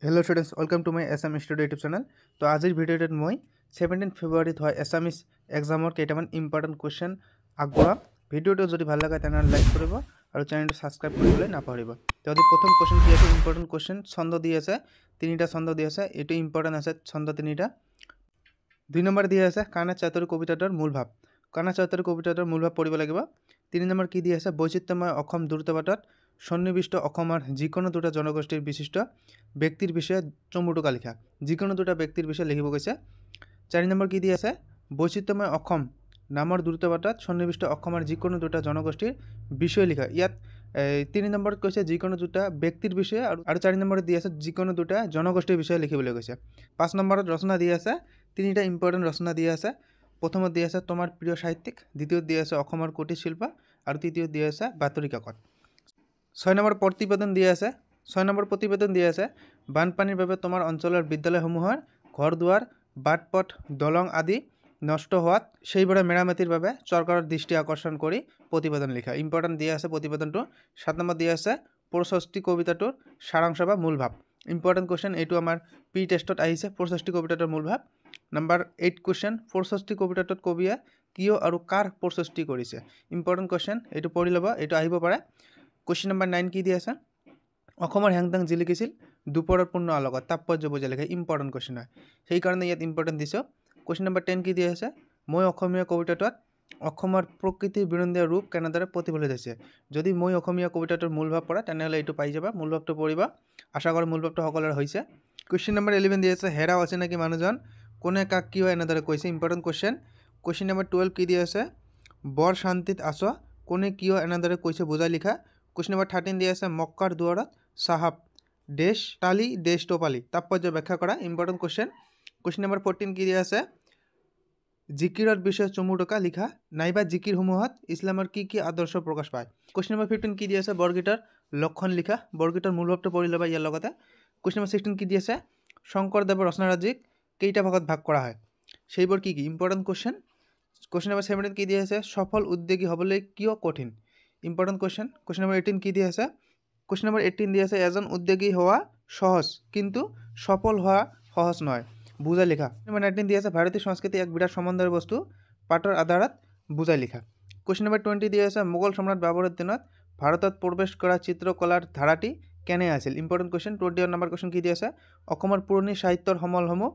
Hello students welcome to my SM studio YouTube channel. तो आज भिडिओत मैं 17 फेब्रुआरीत एसामिज एग्जामर केटामान इम्पर्टेन्ट कुएश्चन आगबढ़ाम। भिडिओ जो ভাল লাগে तेना लाइक करिब और चैनल सबसक्राइब কৰিবলৈ নাপাহৰিব। तो आज प्रथम क्वेश्चन কি আছে इम्पर्टेन्ट क्वेश्चन छंद দি আছে তিনিটা ছন্দ দি আছে এটো ইম্পর্টেন্ট আছে ছন্দ তিনিটা। 2 নম্বৰ দিয়া আছে কানা চাতুৰী কবিতাটোৰ মূল ভাৱ কানা চাতুৰী কবিতাটোৰ মূল ভাৱ পঢ়িব লাগিব। 3 নম্বৰ কি দিয়া আছে বৈচিত্ৰ্যময় অসম দ্ৰুতপাতত সন্নিবিষ্ট অসমৰ যিকোনো দুটা জনগোষ্ঠীৰ বিশিষ্ট ব্যক্তিৰ বিষয়ে চমুটোকা লিখা যিকোনো দুটা ব্যক্তিৰ বিষয়ে লিখিব কৈছে। 4 নম্বৰ কি দিয়া আছে বৈচিত্ৰ্যময় অসম নামৰ দ্ৰুতপাতত সন্নিবিষ্ট অসমৰ যিকোনো দুটা জনগোষ্ঠীৰ বিষয়ে লিখা। ইয়াত 3 নম্বৰত কৈছে যিকোনো দুটা ব্যক্তিৰ বিষয়ে আৰু 4 নম্বৰত দিয়া আছে যিকোনো দুটা জনগোষ্ঠীৰ বিষয়ে লিখিবলৈ কৈছে। 5 নম্বৰত ৰচনা দিয়া আছে তিনিটা ইম্পৰ্টেন্ট ৰচনা দিয়া আছে। প্ৰথমত দিয়া আছে তোমাৰ প্ৰিয় সাহিত্যিক, দ্বিতীয়ত দিয়া আছে অসমৰ কুটিৰ শিল্প আৰু তৃতীয়ত দিয়া আছে বাতৰি কাকত। 6 নম্বৰ প্ৰতিবেদন দিয়া আছে 6 নম্বৰ প্ৰতিবেদন দিয়া আছে বানপানীৰ বাবে তোমাৰ অঞ্চলৰ বিদ্যালয়সমূহৰ ঘৰ দুৱাৰ বাটপথ দলং আদি নষ্ট হোৱাত সেইবোৰৰ মেৰামতিৰ বাবে চৰকাৰৰ দৃষ্টি আকৰ্ষণ কৰি প্ৰতিবেদন লিখা ইম্পৰ্টেন্ট দিয়া আছে প্ৰতিবেদনটো। 7 নম্বৰ দিয়া আছে প্ৰশস্তি কবিতাটোৰ সাৰাংশ বা মূল ভাৱ ইম্পৰ্টেন্ট কুৱেশ্যন এইটো আমাৰ প্ৰি টেষ্টত আহিছে প্ৰশস্তি কবিতাটোৰ মূল ভাৱ। নাম্বাৰ 8 কুৱেশ্যন প্ৰশস্তি কবিতাটোত কবিয়ে কিয় আৰু কাৰ প্ৰশস্তি কৰিছে ইম্পৰ্টেন্ট কুৱেশ্যন এইটো পঢ়ি ল'ব এইটো আহিব পাৰে। কুৱেশ্যন নম্বৰ 9 কি দিয়া আছে অসমৰ হেংদাং জিলিকিছিল দুপৰৰ পূৰ্ণ আলোকত তাৎপৰ্য বুজাই লিখা ইম্পৰ্টেন্ট কুৱেশ্যন হয় সেইকাৰণে ইয়াত ইম্পৰ্টেন্ট দিছোঁ। কুৱেশ্যন নম্বৰ 10 কি দিয়া আছে মই অসমীয়া কবিতাটোত অসমৰ প্ৰকৃতিৰ বিৰন্ধীয়া ৰূপ কেনেদৰে প্ৰতিফলিত হৈছে। যদি মই অসমীয়া কবিতাটোৰ মূল ভাৱ পঢ়া তেনেহ'লে এইটো পাই যাবা মূল ভাৱটো পঢ়িবা আশা কৰোঁ মূল ভাৱটো সকলোৰে হৈছে। কুৱেশ্যন নম্বৰ 11 দিয়া আছে হেৰাও অচিনাকি মানুহজন কোনে কাক কিয় এনেদৰে কৈছে ইম্পৰ্টেন্ট কুৱেশ্যন। কুৱেশ্যন নম্বৰ 12 কি দিয়া আছে বৰ শান্তিত আছ কোনে কিয় এনেদৰে কৈছে বুজাই লিখা। কুৱেশ্যন নম্বৰ 13 দিয়া আছে মক্কাৰ দুৱাৰত চাহাব দেশ টালি দেশ টোপালি তাৎপৰ্য ব্যাখ্যা কৰা ইম্পৰ্টেন্ট কুৱেশ্যন। কুৱেশ্যন নম্বৰ 14 কি দিয়া আছে জিকিৰৰ বিষয়ে চমুটোকা লিখা নাইবা জিকিৰসমূহত ইছলামৰ কি কি আদৰ্শ প্ৰকাশ পায়। কুৱেশ্যন নম্বৰ 15 কি দিয়া আছে বৰগীতৰ লক্ষণ লিখা বৰগীতৰ মূল ভাৱটো পঢ়ি ল'বা ইয়াৰ লগতে। কুৱেশ্যন নম্বৰ 16 কি দিয়া আছে শংকৰদেৱৰ ৰচনাৰাজিক কেইটা ভাগত ভাগ কৰা হয় সেইবোৰ কি কি ইম্পৰ্টেন্ট কুৱেশ্যন। কুৱেশ্যন নম্বৰ 17 কি দিয়া আছে সফল উদ্যোগী হ'বলৈ কিয় কঠিন ইম্পৰ্টেন্ট কুৱেশ্যন। কুৱেশ্যন নম্বৰ 18 কি দিয়া আছে কুৱেশ্যন নম্বৰ 18 দিয়া আছে এজন উদ্যোগী হোৱা সহজ কিন্তু সফল হোৱা সহজ নহয় বুজাই লিখা। নম্বৰ 19 দিয়া আছে ভাৰতীয় সংস্কৃতি এক বিৰাট সম্বন্ধৰ বস্তু পাঠৰ আধাৰত বুজাই লিখা। কুৱেশ্যন নম্বৰ 20 দিয়া আছে মোগল সম্ৰাট বাবৰৰ দিনত ভাৰতত প্ৰৱেশ কৰা চিত্ৰকলাৰ ধাৰাটি কেনে আছিল ইম্পৰ্টেন্ট কুৱেশ্যন। 21 নম্বৰ কুৱেশ্যন কি দিয়া আছে অসমৰ পুৰণি সাহিত্যৰ সমলসমূহ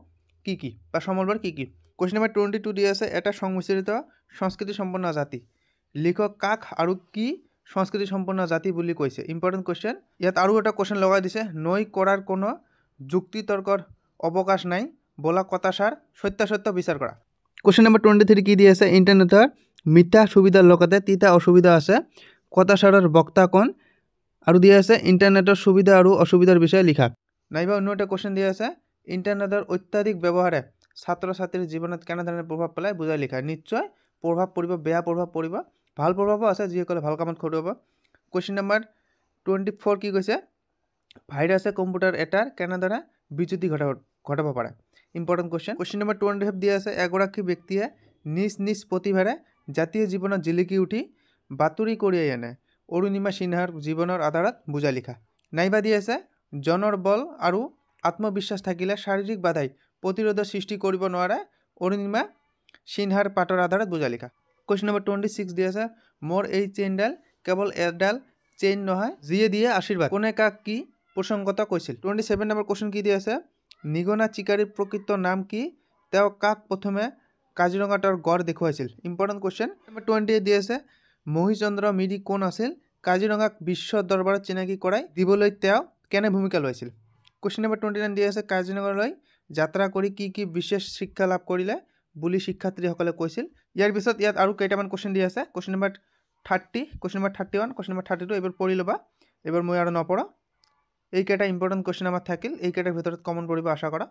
কি কি বা সমলবোৰ কি কি। কুৱেশ্যন নম্বৰ 22 দিয়া আছে এটা সংমিশ্ৰিত সংস্কৃতি সম্পন্ন জাতি লিখক কাক আৰু কি সংস্কৃতি সম্পন্ন জাতি বুলি কৈছে ইম্পৰ্টেন্ট কুৱেশ্যন। ইয়াত আৰু এটা কুৱেশ্যন লগাই দিছে নৈ কৰাৰ কোনো যুক্তি তৰ্কৰ অৱকাশ নাই বলা কথাসাৰ সত্যাসত্য বিচাৰ কৰা। কুৱেশ্যন নম্বৰ 23 কি দিয়া আছে ইণ্টাৰনেটৰ মিঠা সুবিধাৰ লগতে তিতা অসুবিধা আছে কথাসাৰৰ বক্তা কোন আৰু দিয়া আছে ইণ্টাৰনেটৰ সুবিধা আৰু অসুবিধাৰ বিষয়ে লিখা। নাইবা অন্য এটা কুৱেশ্যন দিয়া আছে ইণ্টাৰনেটৰ অত্যাধিক ব্যৱহাৰে ছাত্ৰ ছাত্ৰীৰ জীৱনত কেনেধৰণে প্ৰভাৱ পেলায় বুজাই লিখা নিশ্চয় প্ৰভাৱ পৰিব বেয়া প্ৰভাৱ পৰিব ভাল প্ৰভাৱো আছে যিসকলে ভাল কামত খটুৱাব। কুৱেশ্যন নম্বৰ 24 কি কৈছে ভাইৰাছে কম্পিউটাৰ এটাৰ কেনেদৰে বিচ্যুতি ঘটাব পাৰে ইম্পৰ্টেন্ট কুৱেশ্যন। কুৱেশ্যন নম্বৰ 25 দিয়া আছে এগৰাকী ব্যক্তিয়ে নিজ নিজ প্ৰতিভাৰে জাতীয় জীৱনত জিলিকি উঠি বাতৰি কঢ়িয়াই আনে অৰুণিমা সিনহাৰ জীৱনৰ আধাৰত বুজাই লিখা। নাইবা দিয়া আছে জনৰ বল আৰু আত্মবিশ্বাস থাকিলে শাৰীৰিক বাধাই প্ৰতিৰোধৰ সৃষ্টি কৰিব নোৱাৰে অৰুণিমা সিনহাৰ পাঠৰ আধাৰত বুজাই লিখা। কুৱেশ্যন নম্বৰ 26 দিয়া আছে মোৰ এই চেইনডাল কেৱল এডাল চেইন নহয় যিয়ে দিয়ে আশীৰ্বাদ কোনে কাক কি প্ৰসংগত কৈছিল। 27 নম্বৰ কুৱেশ্যন কি দিয়া আছে নিগনা চিকাৰীৰ প্ৰকৃত নাম কি তেওঁ কাক প্ৰথমে কাজিৰঙাৰ গড় দেখুৱাইছিল ইম্পৰ্টেন্ট কুৱেশ্যন। নম্বৰ 28 দিয়া আছে মহিচন্দ্ৰ মিৰি কোন আছিল কাজিৰঙাক বিশ্ব দৰবাৰত চিনাকি কৰাই দিবলৈ তেওঁ কেনে ভূমিকা লৈছিল। কুৱেশ্যন নম্বৰ 29 দিয়া আছে কাজিৰঙালৈ যাত্ৰা কৰি কি কি বিশেষ শিক্ষা লাভ কৰিলে বুলি শিক্ষাৰ্থীসকলে কৈছিল। ইয়াৰ পিছত ইয়াত আৰু কেইটামান কুৱেশ্যন দিয়া আছে question number 30 question number 31 question number 32 এইবোৰ পঢ়ি ল'বা এইবোৰ মই আৰু নপঢ়া এইকেইটা ইম্পৰ্টেন্ট কুৱেশ্যন আমাৰ থাকিল এইকেইটাৰ ভিতৰত কমন পৰিব আশা কৰা।